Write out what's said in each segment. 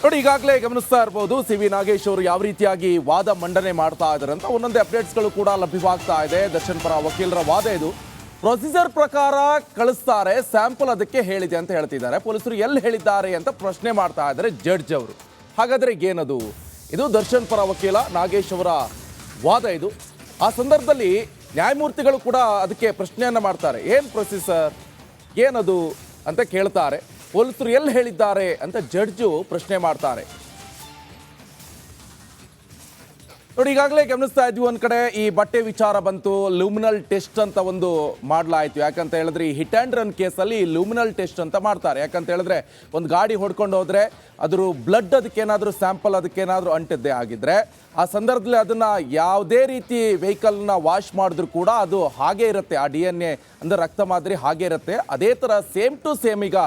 ನೋಡಿ, ಈಗಾಗಲೇ ಗಮನಿಸ್ತಾ ಇರಬಹುದು ಸಿ.ವಿ. ನಾಗೇಶ್ ಅವರು ಯಾವ ರೀತಿಯಾಗಿ ವಾದ ಮಂಡನೆ ಮಾಡ್ತಾ ಇದ್ದಾರೆ ಅಂತ. ಒಂದೊಂದೇ ಅಪ್ಡೇಟ್ಸ್ಗಳು ಕೂಡ ಲಭ್ಯವಾಗ್ತಾ ಇದೆ. ದರ್ಶನ್ ಪರ ವಕೀಲರ ವಾದ ಇದು. ಪ್ರೊಸೀಜರ್ ಪ್ರಕಾರ ಕಳಿಸ್ತಾರೆ, ಸ್ಯಾಂಪಲ್ ಅದಕ್ಕೆ ಹೇಳಿದೆ ಅಂತ ಹೇಳ್ತಿದ್ದಾರೆ. ಪೊಲೀಸರು ಎಲ್ಲಿ ಹೇಳಿದ್ದಾರೆ ಅಂತ ಪ್ರಶ್ನೆ ಮಾಡ್ತಾ ಇದ್ದಾರೆ ಜಡ್ಜ್ ಅವರು. ಹಾಗಾದ್ರೆ ಏನದು? ಇದು ದರ್ಶನ್ ಪರ ವಕೀಲ ನಾಗೇಶ್ ಅವರ ವಾದ ಇದು. ಆ ಸಂದರ್ಭದಲ್ಲಿ ನ್ಯಾಯಮೂರ್ತಿಗಳು ಕೂಡ ಅದಕ್ಕೆ ಪ್ರಶ್ನೆಯನ್ನ ಮಾಡ್ತಾರೆ. ಏನು ಪ್ರೊಸೀಜರ್, ಏನದು ಅಂತ ಕೇಳ್ತಾರೆ. ಪೊಲೀಸರು ಎಲ್ಲಿ ಹೇಳಿದ್ದಾರೆ ಅಂತ ಜಡ್ಜು ಪ್ರಶ್ನೆ ಮಾಡ್ತಾರೆ. ನೋಡಿ, ಈಗಾಗಲೇ ಗಮನಿಸ್ತಾ ಇದ್ವಿ, ಒಂದ್ ಕಡೆ ಈ ಬಟ್ಟೆ ವಿಚಾರ ಬಂತು. ಲೂಮಿನಲ್ ಟೆಸ್ಟ್ ಅಂತ ಒಂದು ಮಾಡಲಾಯಿತು. ಯಾಕಂತ ಹೇಳಿದ್ರೆ ಈ ಹಿಟ್ ಆ್ಯಂಡ್ ರನ್ ಕೇಸಲ್ಲಿ ಲೂಮಿನಲ್ ಟೆಸ್ಟ್ ಅಂತ ಮಾಡ್ತಾರೆ. ಯಾಕಂತ ಹೇಳಿದ್ರೆ ಒಂದು ಗಾಡಿ ಹೊಡ್ಕೊಂಡು ಹೋದ್ರೆ ಅದ್ರ ಬ್ಲಡ್ ಅದಕ್ಕೇನಾದ್ರೂ ಸ್ಯಾಂಪಲ್ ಅದಕ್ಕೇನಾದ್ರೂ ಅಂಟಿದ್ದೇ ಆಗಿದ್ರೆ ಆ ಸಂದರ್ಭದಲ್ಲಿ ಅದನ್ನ ಯಾವುದೇ ರೀತಿ ವೆಹಿಕಲ್ನ ವಾಶ್ ಮಾಡಿದ್ರು ಕೂಡ ಅದು ಹಾಗೆ ಇರುತ್ತೆ. ಆ DNA ಅಂದ್ರೆ ರಕ್ತ ಮಾದರಿ ಹಾಗೆ ಇರುತ್ತೆ. ಅದೇ ಥರ ಸೇಮ್ ಟು ಸೇಮ್ ಈಗ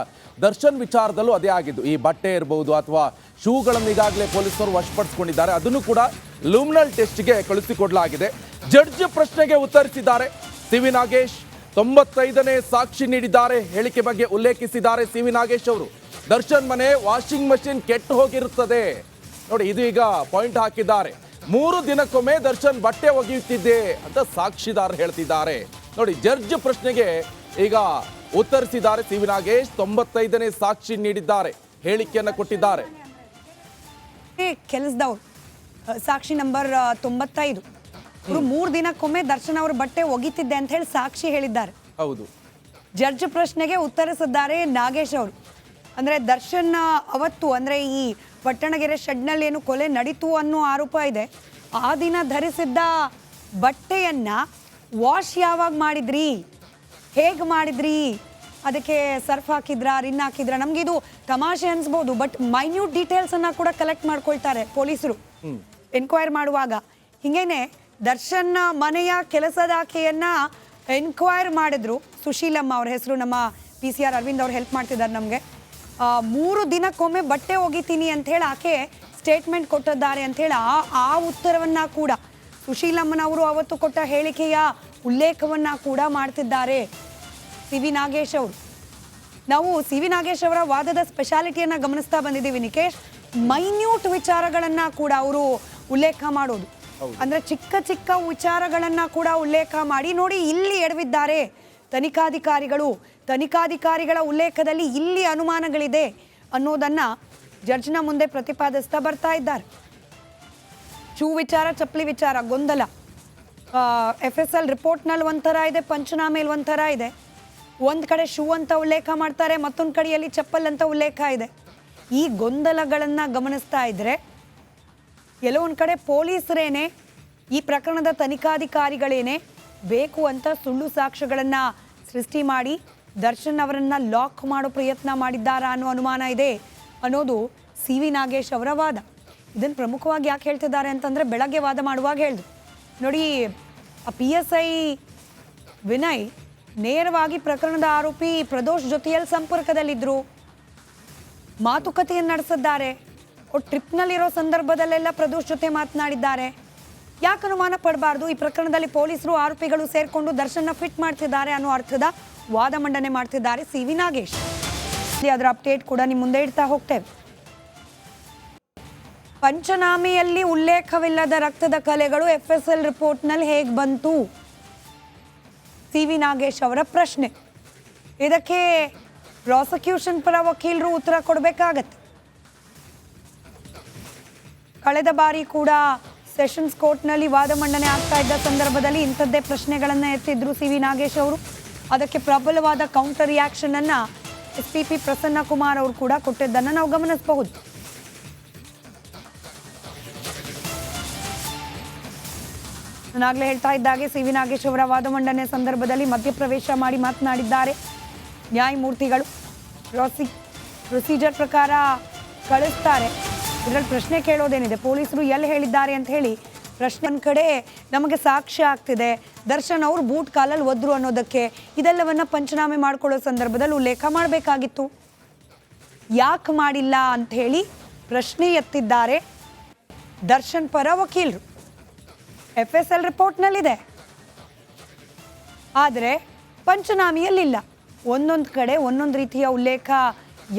ದರ್ಶನ್ ವಿಚಾರದಲ್ಲೂ ಅದೇ ಆಗಿದ್ದು. ಈ ಬಟ್ಟೆ ಇರ್ಬೋದು ಅಥವಾ ಶೂಗಳನ್ನು ಈಗಾಗಲೇ ಪೊಲೀಸರು ವಶಪಡಿಸಿಕೊಂಡಿದ್ದಾರೆ. ಅದನ್ನು ಕೂಡ ಲೂಮಿನಲ್ ಟೆಸ್ಟ್ಗೆ ಕಳುಹಿಸಿಕೊಡಲಾಗಿದೆ. ಜಡ್ಜ್ ಪ್ರಶ್ನೆಗೆ ಉತ್ತರಿಸಿದ್ದಾರೆ ಸಿ.ವಿ. ನಾಗೇಶ್. 95ನೇ ಸಾಕ್ಷಿ ನೀಡಿದ್ದಾರೆ. ಹೇಳಿಕೆ ಬಗ್ಗೆ ಉಲ್ಲೇಖಿಸಿದ್ದಾರೆ ಸಿ.ವಿ. ನಾಗೇಶ್ ಅವರು. ದರ್ಶನ್ ಮನೆ ವಾಷಿಂಗ್ ಮಷಿನ್ ಕೆಟ್ಟು ಹೋಗಿರುತ್ತದೆ. ನೋಡಿ, ಇದು ಈಗ ಪಾಯಿಂಟ್ ಹಾಕಿದ್ದಾರೆ. 3 ದಿನಕ್ಕೊಮ್ಮೆ ದರ್ಶನ್ ಬಟ್ಟೆ ಒಗೆಯುತ್ತಿದ್ದೆ ಅಂತ ಸಾಕ್ಷಿದಾರರು ಹೇಳ್ತಿದ್ದಾರೆ. ನೋಡಿ, ಜಡ್ಜ್ ಪ್ರಶ್ನೆಗೆ ಈಗ ಉತ್ತರಿಸಿದ್ದಾರೆ ಸಿ.ವಿ. ನಾಗೇಶ್. 95ನೇ ಸಾಕ್ಷಿ ನೀಡಿದ್ದಾರೆ, ಹೇಳಿಕೆಯನ್ನ ಕೊಟ್ಟಿದ್ದಾರೆ. ಕೆಲಸದವ್ರು ಸಾಕ್ಷಿ ನಂಬರ್ 95 ಅವರು 3 ದಿನಕ್ಕೊಮ್ಮೆ ದರ್ಶನ್ ಅವರು ಬಟ್ಟೆ ಒಗಿತಿದ್ದೆ ಅಂತ ಹೇಳಿ ಸಾಕ್ಷಿ ಹೇಳಿದ್ದಾರೆ. ಹೌದು. ಜಡ್ಜ್ ಪ್ರಶ್ನೆಗೆ ಉತ್ತರಿಸಿದ್ದಾರೆ ನಾಗೇಶ್ ಅವರು. ಅಂದ್ರೆ ದರ್ಶನ್ ಅವತ್ತು ಅಂದ್ರೆ ಈ ಪಟ್ಟಣಗೆರೆ ಶೆಡ್ನಲ್ಲಿ ಏನು ಕೊಲೆ ನಡೀತು ಅನ್ನೋ ಆರೋಪ ಇದೆ. ಆ ದಿನ ಧರಿಸಿದ್ದ ಬಟ್ಟೆಯನ್ನ ವಾಶ್ ಯಾವಾಗ ಮಾಡಿದ್ರಿ, ಹೇಗೆ ಮಾಡಿದ್ರಿ, ಅದಕ್ಕೆ ಸರ್ಫ್ ಹಾಕಿದ್ರಾ, ರಿನ್ ಹಾಕಿದ್ರಾ? ನಮ್ಗೆ ಇದು ತಮಾಷೆ ಅನ್ಸ್ಬೋದು, ಬಟ್ ಮೈನ್ಯೂಟ್ ಡೀಟೇಲ್ಸ್ ಅನ್ನ ಕೂಡ ಕಲೆಕ್ಟ್ ಮಾಡ್ಕೊಳ್ತಾರೆ ಪೊಲೀಸರು ಎನ್ಕ್ವೈರ್ ಮಾಡುವಾಗ. ಹಿಂಗೇನೆ ದರ್ಶನ್ ಮನೆಯ ಕೆಲಸದಾಕೆಯನ್ನ ಎನ್ಕ್ವೈರ್ ಮಾಡಿದ್ರು. ಸುಶೀಲಮ್ಮ ಅವ್ರ ಹೆಸರು. ನಮ್ಮ PCR ಅರವಿಂದ್ ಅವ್ರು ಹೆಲ್ಪ್ ಮಾಡ್ತಿದ್ದಾರೆ ನಮಗೆ. 3 ದಿನಕ್ಕೊಮ್ಮೆ ಬಟ್ಟೆ ಒಗಿತೀನಿ ಅಂತ ಹೇಳಿ ಆಕೆ ಸ್ಟೇಟ್ಮೆಂಟ್ ಕೊಟ್ಟಿದ್ದಾರೆ ಅಂತ ಹೇಳಿ ಆ ಉತ್ತರವನ್ನ ಕೂಡ ಸುಶೀಲಮ್ಮನವರು ಅವತ್ತು ಕೊಟ್ಟ ಹೇಳಿಕೆಯ ಉಲ್ಲೇಖವನ್ನ ಕೂಡ ಮಾಡ್ತಿದ್ದಾರೆ ಸಿ.ವಿ. ನಾಗೇಶ್ ಅವರು. ನಾವು ಸಿ.ವಿ. ನಾಗೇಶ್ ಅವರ ವಾದದ ಸ್ಪೆಷಾಲಿಟಿಯನ್ನ ಗಮನಿಸ್ತಾ ಬಂದಿದ್ದೀವಿ ನಿಕೇಶ್. ಮೈನ್ಯೂಟ್ ವಿಚಾರಗಳನ್ನ ಕೂಡ ಅವರು ಉಲ್ಲೇಖ ಮಾಡೋದು. ಅಂದ್ರೆ ಚಿಕ್ಕ ಚಿಕ್ಕ ವಿಚಾರಗಳನ್ನ ಕೂಡ ಉಲ್ಲೇಖ ಮಾಡಿ, ನೋಡಿ ಇಲ್ಲಿ ಎಡವಿದ್ದಾರೆ ತನಿಖಾಧಿಕಾರಿಗಳ ಉಲ್ಲೇಖದಲ್ಲಿ ಇಲ್ಲಿ ಅನುಮಾನಗಳಿದೆ ಅನ್ನೋದನ್ನ ಜಡ್ಜ್ನ ಮುಂದೆ ಪ್ರತಿಪಾದಿಸ್ತಾ ಬರ್ತಾ ಇದ್ದಾರೆ. ಶೂ ವಿಚಾರ, ಚಪ್ಪಲಿ ವಿಚಾರ, ಗೊಂದಲ. FSL ರಿಪೋರ್ಟ್ನಲ್ಲಿ ಒಂಥರ ಇದೆ, ಪಂಚನಾಮೆಯಲ್ಲಿ ಒಂಥರ ಇದೆ. ಒಂದು ಕಡೆ ಶೂ ಅಂತ ಉಲ್ಲೇಖ ಮಾಡ್ತಾರೆ, ಮತ್ತೊಂದು ಕಡೆಯಲ್ಲಿ ಚಪ್ಪಲ್ ಅಂತ ಉಲ್ಲೇಖ ಇದೆ. ಈ ಗೊಂದಲಗಳನ್ನು ಗಮನಿಸ್ತಾ ಇದ್ರೆ ಎಲ್ಲೋ ಒಂದು ಕಡೆ ಪೊಲೀಸರೇನೆ, ಈ ಪ್ರಕರಣದ ತನಿಖಾಧಿಕಾರಿಗಳೇನೆ ಬೇಕು ಅಂತ ಸುಳ್ಳು ಸಾಕ್ಷ್ಯಗಳನ್ನು ಸೃಷ್ಟಿ ಮಾಡಿ ದರ್ಶನ್ ಅವರನ್ನ ಲಾಕ್ ಮಾಡೋ ಪ್ರಯತ್ನ ಮಾಡಿದ್ದಾರಾ ಅನ್ನೋ ಅನುಮಾನ ಇದೆ ಅನ್ನೋದು ಸಿ.ವಿ. ನಾಗೇಶ್ ಅವರ ವಾದ. ಇದನ್ನು ಪ್ರಮುಖವಾಗಿ ಯಾಕೆ ಹೇಳ್ತಿದ್ದಾರೆ ಅಂತಂದರೆ, ಬೆಳಗ್ಗೆ ವಾದ ಮಾಡುವಾಗ ಹೇಳಿದ್ರು ನೋಡಿ, ಆ PSI ವಿನಯ್ ನೇರವಾಗಿ ಪ್ರಕರಣದ ಆರೋಪಿ ಪ್ರದೋಷ್ ಜೊತೆಯಲ್ಲಿ ಸಂಪರ್ಕದಲ್ಲಿದ್ದರು, ಮಾತುಕತೆಯನ್ನು ನಡೆಸಿದ್ದಾರೆ. ಟ್ರಿಪ್ನಲ್ಲಿರೋ ಸಂದರ್ಭದಲ್ಲೆಲ್ಲ ಪ್ರದೋಷ್ ಜೊತೆ ಮಾತನಾಡಿದ್ದಾರೆ. ಯಾಕೆ ಅನುಮಾನ ಪಡಬಾರ್ದು? ಈ ಪ್ರಕರಣದಲ್ಲಿ ಪೊಲೀಸರು ಆರೋಪಿಗಳು ಸೇರಿಕೊಂಡು ದರ್ಶನ್ನ ಫಿಟ್ ಮಾಡ್ತಿದ್ದಾರೆ ಅನ್ನೋ ಅರ್ಥದ ವಾದ ಮಂಡನೆ ಮಾಡ್ತಿದ್ದಾರೆ ಸಿ.ವಿ. ನಾಗೇಶ್. ಅದರ ಅಪ್ಡೇಟ್ ಕೂಡ ನಿಮ್ಮ ಮುಂದೆ ಇಡ್ತಾ ಹೋಗ್ತೇವೆ. ಪಂಚನಾಮೆಯಲ್ಲಿ ಉಲ್ಲೇಖವಿಲ್ಲದ ರಕ್ತದ ಕಲೆಗಳು FSL ರಿಪೋರ್ಟ್ನಲ್ಲಿ ಹೇಗೆ ಬಂತು? ಸಿ.ವಿ. ನಾಗೇಶ್ ಅವರ ಪ್ರಶ್ನೆ. ಇದಕ್ಕೆ ಪ್ರಾಸಿಕ್ಯೂಷನ್ ಪರ ವಕೀಲರು ಉತ್ತರ ಕೊಡಬೇಕಾಗತ್ತೆ. ಕಳೆದ ಬಾರಿ ಕೂಡ ಸೆಷನ್ಸ್ ಕೋರ್ಟ್ನಲ್ಲಿ ವಾದ ಮಂಡನೆ ಆಗ್ತಾ ಇದ್ದ ಸಂದರ್ಭದಲ್ಲಿ ಇಂಥದ್ದೇ ಪ್ರಶ್ನೆಗಳನ್ನು ಎತ್ತಿದ್ರು ಸಿ.ವಿ. ನಾಗೇಶ್ ಅವರು. ಅದಕ್ಕೆ ಪ್ರಬಲವಾದ ಕೌಂಟರ್ ರಿಯಾಕ್ಷನ್ ಅನ್ನ SPP ಪ್ರಸನ್ನ ಕುಮಾರ್ ಅವರು ಕೂಡ ಕೊಟ್ಟಿದ್ದನ್ನು ನಾವು ಗಮನಿಸಬಹುದು. ನಾನಾಗಲೇ ಹೇಳ್ತಾ ಇದ್ದಾಗೆ ಸಿ.ವಿ. ನಾಗೇಶ್ ಅವರ ವಾದ ಮಂಡನೆ ಸಂದರ್ಭದಲ್ಲಿ ಮಧ್ಯಪ್ರವೇಶ ಮಾಡಿ ಮಾತನಾಡಿದ್ದಾರೆ ನ್ಯಾಯಮೂರ್ತಿಗಳು. ಪ್ರೊಸೀಜರ್ ಪ್ರಕಾರ ಕಳಿಸ್ತಾರೆ. ಇದರಲ್ಲಿ ಪ್ರಶ್ನೆ ಕೇಳೋದೇನಿದೆ, ಪೊಲೀಸರು ಎಲ್ಲಿ ಹೇಳಿದ್ದಾರೆ ಅಂತ ಹೇಳಿ ಪ್ರಶ್ನೆ. ಒಂದು ಕಡೆ ನಮಗೆ ಸಾಕ್ಷ್ಯ ಆಗ್ತಿದೆ, ದರ್ಶನ್ ಅವರು ಬೂಟ್ ಕಾಲಲ್ಲಿ ಒದ್ರು ಅನ್ನೋದಕ್ಕೆ. ಇದೆಲ್ಲವನ್ನ ಪಂಚನಾಮೆ ಮಾಡ್ಕೊಳ್ಳೋ ಸಂದರ್ಭದಲ್ಲಿ ಉಲ್ಲೇಖ ಮಾಡಬೇಕಾಗಿತ್ತು, ಯಾಕೆ ಮಾಡಿಲ್ಲ ಅಂತ ಹೇಳಿ ಪ್ರಶ್ನೆ ಎತ್ತಿದ್ದಾರೆ ದರ್ಶನ್ ಪರ ವಕೀಲರು. FSL ರಿಪೋರ್ಟ್ನಲ್ಲಿದೆ, ಆದರೆ ಪಂಚನಾಮೆಯಲ್ಲಿಲ್ಲ. ಒಂದೊಂದು ಕಡೆ ಒಂದೊಂದು ರೀತಿಯ ಉಲ್ಲೇಖ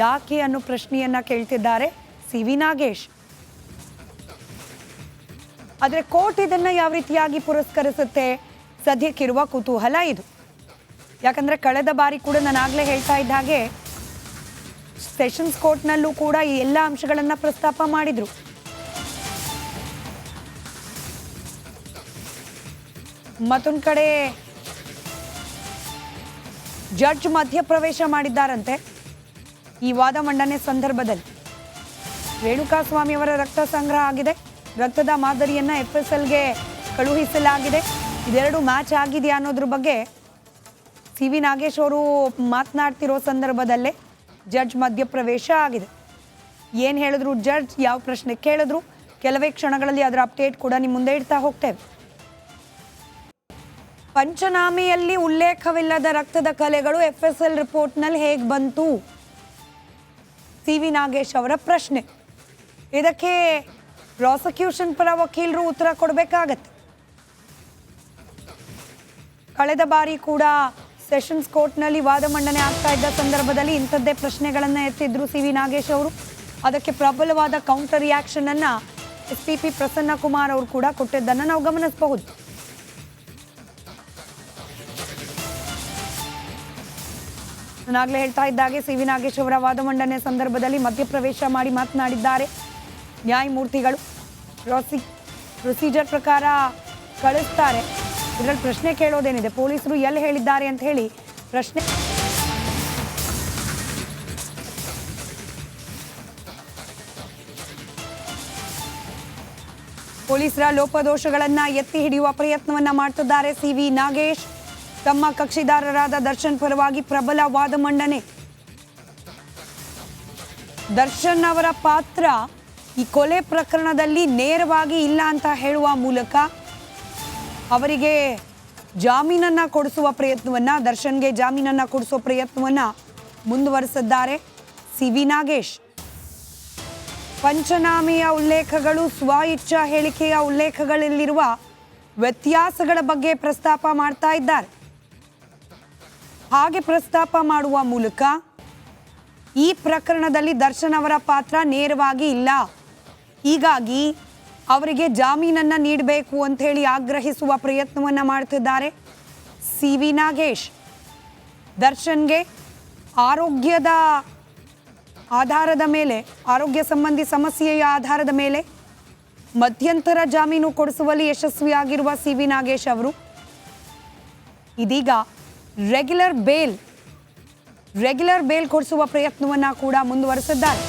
ಯಾಕೆ ಅನ್ನೋ ಪ್ರಶ್ನೆಯನ್ನು ಕೇಳ್ತಿದ್ದಾರೆ ಸಿ ವಿ ನಾಗೇಶ್. ಆದರೆ ಕೋರ್ಟ್ ಇದನ್ನ ಯಾವ ರೀತಿಯಾಗಿ ಪುರಸ್ಕರಿಸುತ್ತೆ ಸದ್ಯಕ್ಕಿರುವ ಕುತೂಹಲ ಇದು. ಯಾಕಂದ್ರೆ ಕಳೆದ ಬಾರಿ ಕೂಡ ನಾನು ಆಗ್ಲೇ ಹೇಳ್ತಾ ಇದ್ದ ಹಾಗೆ ಸೆಷನ್ಸ್ ಕೋರ್ಟ್ನಲ್ಲೂ ಕೂಡ ಈ ಎಲ್ಲ ಅಂಶಗಳನ್ನ ಪ್ರಸ್ತಾಪ ಮಾಡಿದ್ರು. ಮತ್ತೊಂದು ಕಡೆ ಜಡ್ಜ್ ಮಧ್ಯಪ್ರವೇಶ ಮಾಡಿದ್ದಾರಂತೆ ಈ ವಾದ ಮಂಡನೆ ಸಂದರ್ಭದಲ್ಲಿ. ರೇಣುಕಾಸ್ವಾಮಿ ಅವರ ರಕ್ತ ಸಂಗ್ರಹ ಆಗಿದೆ, ರಕ್ತದ ಮಾದರಿಯನ್ನ FSLಗೆ ಕಳುಹಿಸಲಾಗಿದೆ. ಇದೆರಡು ಮ್ಯಾಚ್ ಆಗಿದೆಯಾ ಅನ್ನೋದ್ರ ಬಗ್ಗೆ ಸಿ ವಿ ನಾಗೇಶ್ ಅವರು ಮಾತನಾಡ್ತಿರೋ ಸಂದರ್ಭದಲ್ಲೇ ಜಡ್ಜ್ ಮಧ್ಯಪ್ರವೇಶ ಆಗಿದೆ. ಏನು ಹೇಳಿದ್ರು ಜಡ್ಜ್, ಯಾವ ಪ್ರಶ್ನೆ ಕೇಳಿದ್ರು, ಕೆಲವೇ ಕ್ಷಣಗಳಲ್ಲಿ ಅದರ ಅಪ್ಡೇಟ್ ಕೂಡ ನಿಮ್ಮ ಮುಂದೆ ಇಡ್ತಾ ಹೋಗ್ತೇವೆ. ಪಂಚನಾಮೆಯಲ್ಲಿ ಉಲ್ಲೇಖವಿಲ್ಲದ ರಕ್ತದ ಕಲೆಗಳು FSL ರಿಪೋರ್ಟ್ನಲ್ಲಿ ಹೇಗೆ ಬಂತು? ಸಿ ವಿ ನಾಗೇಶ್ ಅವರ ಪ್ರಶ್ನೆ. ಇದಕ್ಕೆ ಪ್ರಾಸಿಕ್ಯೂಷನ್ ಪರ ವಕೀಲರು ಉತ್ತರ ಕೊಡಬೇಕಾಗತ್ತೆ. ಕಳೆದ ಬಾರಿ ಕೂಡ ಸೆಷನ್ಸ್ ಕೋರ್ಟ್ನಲ್ಲಿ ವಾದ ಮಂಡನೆ ಆಗ್ತಾ ಇದ್ದ ಸಂದರ್ಭದಲ್ಲಿ ಇಂಥದ್ದೇ ಪ್ರಶ್ನೆಗಳನ್ನು ಎತ್ತಿದ್ರು ಸಿ ವಿ ನಾಗೇಶ್ ಅವರು. ಅದಕ್ಕೆ ಪ್ರಬಲವಾದ ಕೌಂಟರ್ ರಿಯಾಕ್ಷನ್ ಅನ್ನ SPP ಪ್ರಸನ್ನ ಕುಮಾರ್ ಅವರು ಕೂಡ ಕೊಟ್ಟಿದ್ದನ್ನು ನಾವು ಗಮನಿಸಬಹುದು. ನಾನಾಗಲೇ ಹೇಳ್ತಾ ಇದ್ದಾಗೆ ಸಿ ವಿ ನಾಗೇಶ್ ಅವರ ವಾದ ಮಂಡನೆ ಸಂದರ್ಭದಲ್ಲಿ ಮಧ್ಯಪ್ರವೇಶ ಮಾಡಿ ಮಾತನಾಡಿದ್ದಾರೆ ನ್ಯಾಯಮೂರ್ತಿಗಳು. ಪ್ರೊಸೀಜರ್ ಪ್ರಕಾರ ಕಳಿಸ್ತಾರೆ. ಇದರಲ್ಲಿ ಪ್ರಶ್ನೆ ಕೇಳೋದೇನಿದೆ, ಪೊಲೀಸರು ಎಲ್ಲಿ ಹೇಳಿದ್ದಾರೆ ಅಂತ ಹೇಳಿ ಪ್ರಶ್ನೆ. ಪೊಲೀಸರ ಲೋಪದೋಷಗಳನ್ನ ಎತ್ತಿ ಹಿಡಿಯುವ ಪ್ರಯತ್ನವನ್ನ ಮಾಡ್ತಿದ್ದಾರೆ ಸಿ ವಿ ನಾಗೇಶ್. ತಮ್ಮ ಕಕ್ಷಿದಾರರಾದ ದರ್ಶನ್ ಪರವಾಗಿ ಪ್ರಬಲ ವಾದ ಮಂಡನೆ. ದರ್ಶನ್ ಅವರ ಪಾತ್ರ ಈ ಕೊಲೆ ಪ್ರಕರಣದಲ್ಲಿ ನೇರವಾಗಿ ಇಲ್ಲ ಅಂತ ಹೇಳುವ ಮೂಲಕ ಅವರಿಗೆ ಜಾಮೀನನ್ನ ಕೊಡಿಸುವ ಪ್ರಯತ್ನವನ್ನ, ದರ್ಶನ್ಗೆ ಜಾಮೀನನ್ನ ಕೊಡಿಸುವ ಪ್ರಯತ್ನವನ್ನ ಮುಂದುವರೆಸಿದ್ದಾರೆ ಸಿ ವಿ ನಾಗೇಶ್. ಪಂಚನಾಮೆಯ ಉಲ್ಲೇಖಗಳು ಸ್ವ ಇಚ್ಛಾ ಹೇಳಿಕೆಯ ಉಲ್ಲೇಖಗಳಲ್ಲಿರುವ ವ್ಯತ್ಯಾಸಗಳ ಬಗ್ಗೆ ಪ್ರಸ್ತಾಪ ಮಾಡ್ತಾ ಇದ್ದಾರೆ. ಹಾಗೆ ಪ್ರಸ್ತಾಪ ಮಾಡುವ ಮೂಲಕ ಈ ಪ್ರಕರಣದಲ್ಲಿ ದರ್ಶನ್ ಅವರ ಪಾತ್ರ ನೇರವಾಗಿ ಇಲ್ಲ, ಹೀಗಾಗಿ ಅವರಿಗೆ ಜಾಮೀನನ್ನ ನೀಡಬೇಕು ಅಂತ ಹೇಳಿ ಆಗ್ರಹಿಸುವ ಪ್ರಯತ್ನವನ್ನ ಮಾಡ್ತಿದ್ದಾರೆ ಸಿ ವಿ ನಾಗೇಶ್. ದರ್ಶನ್ಗೆ ಆರೋಗ್ಯದ ಆಧಾರದ ಮೇಲೆ, ಆರೋಗ್ಯ ಸಂಬಂಧಿ ಸಮಸ್ಯೆಯ ಆಧಾರದ ಮೇಲೆ ಮಧ್ಯಂತರ ಜಾಮೀನು ಕೊಡಿಸುವಲ್ಲಿ ಯಶಸ್ವಿಯಾಗಿರುವ ಸಿ ವಿ ನಾಗೇಶ್ ಅವರು ಇದೀಗ ರೆಗ್ಯುಲರ್ ಬೇಲ್ ಕೊಡಿಸುವ ಪ್ರಯತ್ನವನ್ನ ಕೂಡ ಮುಂದುವರೆಸಿದ್ದಾರೆ.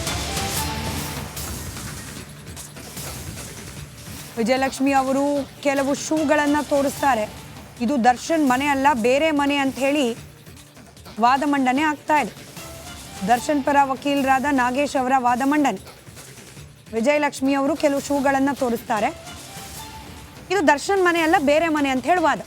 ವಿಜಯಲಕ್ಷ್ಮಿ ಅವರು ಕೆಲವು ಶೂಗಳನ್ನು ತೋರಿಸ್ತಾರೆ. ಇದು ದರ್ಶನ್ ಮನೆ ಅಲ್ಲ, ಬೇರೆ ಮನೆ ಅಂತ ಹೇಳಿ ವಾದ ಮಂಡನೆ ಆಗ್ತಾ ಇದೆ. ದರ್ಶನ್ ಪರ ವಕೀಲರಾದ ನಾಗೇಶ್ ಅವರ ವಾದ ಮಂಡನೆ. ವಿಜಯಲಕ್ಷ್ಮಿ ಅವರು ಕೆಲವು ಶೂಗಳನ್ನು ತೋರಿಸ್ತಾರೆ. ಇದು ದರ್ಶನ್ ಮನೆ ಅಲ್ಲ, ಬೇರೆ ಮನೆ ಅಂತ ಹೇಳಿ ವಾದ.